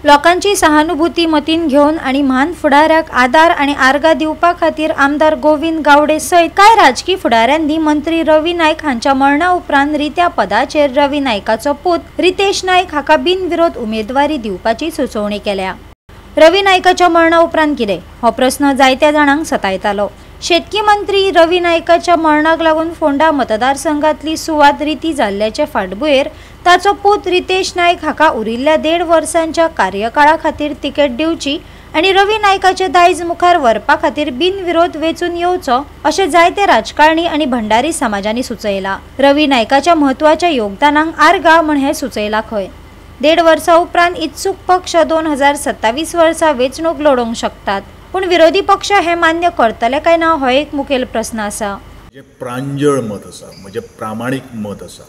लोकांची सहानुभूती मतीन घेवन आणि म्हान फुडाऱ्याक आदार आणि आर्गां दिवपा खातीर आमदार गोविंद गावडे सयत कांय राजकी फुडाऱ्यांनी मंत्री रवी नाईक हांच्या मरणा उपरांत रित्या पदाचेर रवी नाईकाचो पूत रितेश नाईक हाका बिनविरोध उमेदवारी दिवपाची सुचोवणी केल्या। रवी नाईकाच्या मरणा उपरांत कितें हो प्रस्न जायत्या जाणांक सतायतालो। शेतकी मंत्री रवी नाईकाच्या मरणाक लागून फोंडा मतदारसंघातली सुवात रिती जाल्ल्याचे फाटभुंयेर ताचो पूत रितेश नाईक हाका उरिल्ल्या 1.5 वर्सांच्या कार्यकाळा खातीर तिकेट दिवची आणि रवी नाईकाचे दायज मुखार व्हरपा खातीर बिनविरोध वेचून येवचो अशें जायते राजकारणी आणि भंडारी समाजांनी सुचयला। रवी नाईकाच्या म्हत्वाच्या योगदानाक आर्गां म्हण हें सुचयलां खंय। 1.5 वर्सां उपरांत इत्सूक पक्ष 2027 वर्सा वेंचणूक लडोवंक शकतात, पण विरोधी पक्ष हे मान्य करतले काय ना हो एक मुखेल प्रश्न आसा। जे प्रांजळ मत आसा, म्हणजे प्रामाणीक मत आसा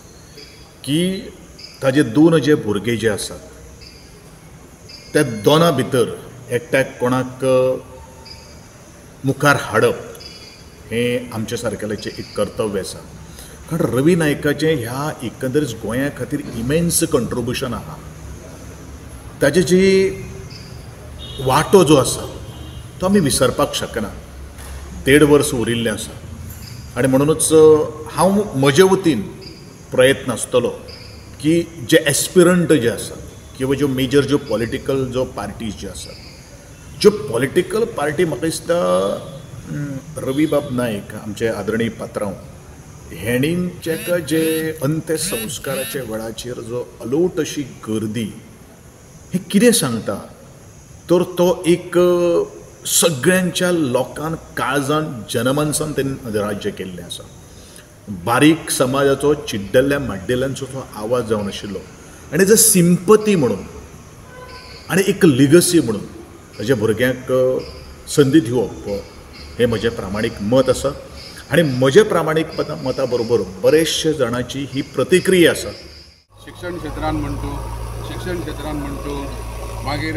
की ताजे 2 जे भुरगे जे आसात त्या दोना भितर एकट्याक कोणाक मुखार हाडप हें आमच्या सारकेल्याचें एक कर्तव्य आसा। कारण रवी नाईकाचें ह्या एकंदरीत गोंया खातीर इमेन्स कंट्रिब्युशन आहा। ताजे जी वांटो जो आसा तो आमी विसरपाक शकना। 1.5 वर्स उरिल्लें आसा आनी म्हणूनच हांव म्हजे वतीन प्रयत्न आसतलो की जे एस्पिरंट जे आसात किंवा ज्यो मेजर ज्यो पॉलिटिकल जो पार्टीज जे आसात, ज्यो पॉलिटिकल पार्टी म्हाका दिसता रवी बाब नाईक आमचे आदरणीय पात्रांव हेणींच्या जे अंत्यसंस्काराच्या वेळाचेर जो अलोट अशी गर्दी हे कितें सांगता तर तो एक सगळ्यांच्या लोकांक काळजान जनमानसान त्यांनी राज्य केल्लें आसा। बारीक समाजाचो चिड्डल्ल्या माड्डेल्यांचो तो आवाज जावन आशिल्लो आनी एज अ सिंपथी म्हणून आनी एक लिगसी म्हणून ताज्या भुरग्यांक संदी दिवप हें म्हजें प्रामाणीक मत आसा। आनी म्हजे प्रामाणीक मता बरोबर बरेचशे जाणांची ही प्रतिक्रिया आसा। शिक्षण क्षेत्रांत म्हणटू मागीर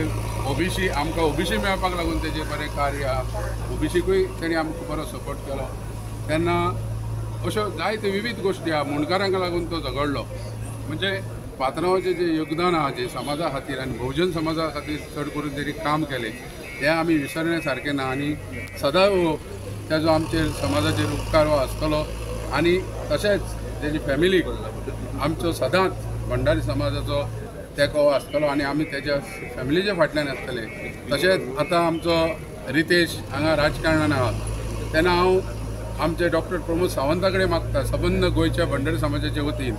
ओबीसी आमकां ओबीसी मेळपाक लागून तेजें बरें कार्य आहा। ओबीसीकूय तेणी आमकां बरो सपोर्ट केलो तेन्ना अश्यो जायत्यो विविध गोश्टी आहा। मुणकारांक लागून तो झगडलो। म्हणजे पात्रांवाचें जें योगदान आहा जें समाजा खातीर आनी बहुजन समाजा खातीर चड करून तेणी काम केलें तें आमी विसरणे सारकें ना आनी सदां ताजो आमचेर समाजाचेर उपकार हो आसतलो आनी तशेंच तेजी फॅमिलीक आमचो सदांच भंडारी समाजाचो तेंको आसतलो आनी आमी तेज्या फॅमिलीच्या फाटल्यान आसतले। तशेंच आतां आमचो रितेश हांगा राजकारणान आहा तेन्ना हांव आमचे डॉक्टर प्रमोद सावंता कडेन मागता सबंद गोंयच्या भंडारी समाजाच्या वतीन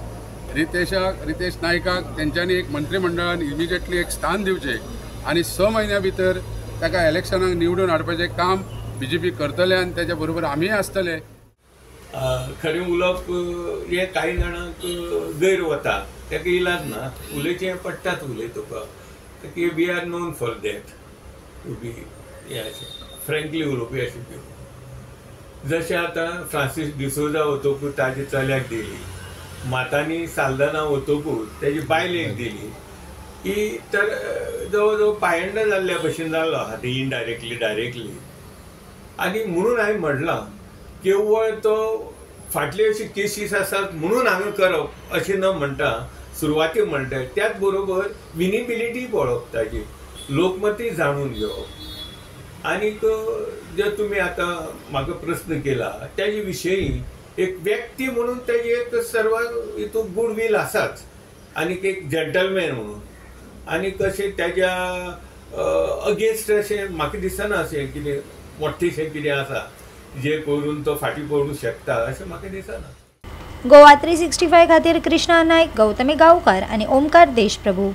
रितेश नाईकाक तेंच्यांनी एक मंत्रिमंडळान इमिजिएटली एक स्थान दिवचें आनी 6 म्हयन्या भितर ताका इलेक्शनाक निवडून हाडपाचें काम बीजेपी करतले आनी तेच्या बरोबर आमी आसतले। खरें उलोवप हे कांय जाणांक गैर वता ताका इलाज ना, उलयचें पडटाच उलय तुका we are known for that to be frankly उलोवपी अशें। जशें आतां फ्रांसीस डिसोजा वतकूच ताजे चल्याक दिली, मातांनी साल्दना वतकूच तेजी बायलेक दिली, ही तर जवळ जवळ पायंडा जाल्ल्या भशेन जालो आहा ती इनडायरेक्टली डायरेक्टली। आनी म्हणून हांवें म्हणलां केवळ तो फाटली अशी केसीस आसात म्हणून हांवें करप अशें न म्हणटा, सुरवातेक म्हणटा त्याच बरोबर विनिबिलिटी पळोवप ताजी, लोकमती जाणून घेवप। आनीक जे तुमी आतां म्हाका प्रस्न केला त्याचे विशयी एक व्यक्ती म्हणून तेजी एक सर्व हितून गुडविल आसाच आनीक एक जंटलमॅन म्हणून आनीक अशें तेज्या अगेन्स्ट अशें म्हाका दिसना अशें कितें मोठ्ठेशें कितें आसा जे करून तो फाटीं पडूंक शकता अशें म्हाका दिसना। गोवा 365 खातीर कृष्णा नायक, गौतमी गांवकार आणि ओमकार देशप्रभू।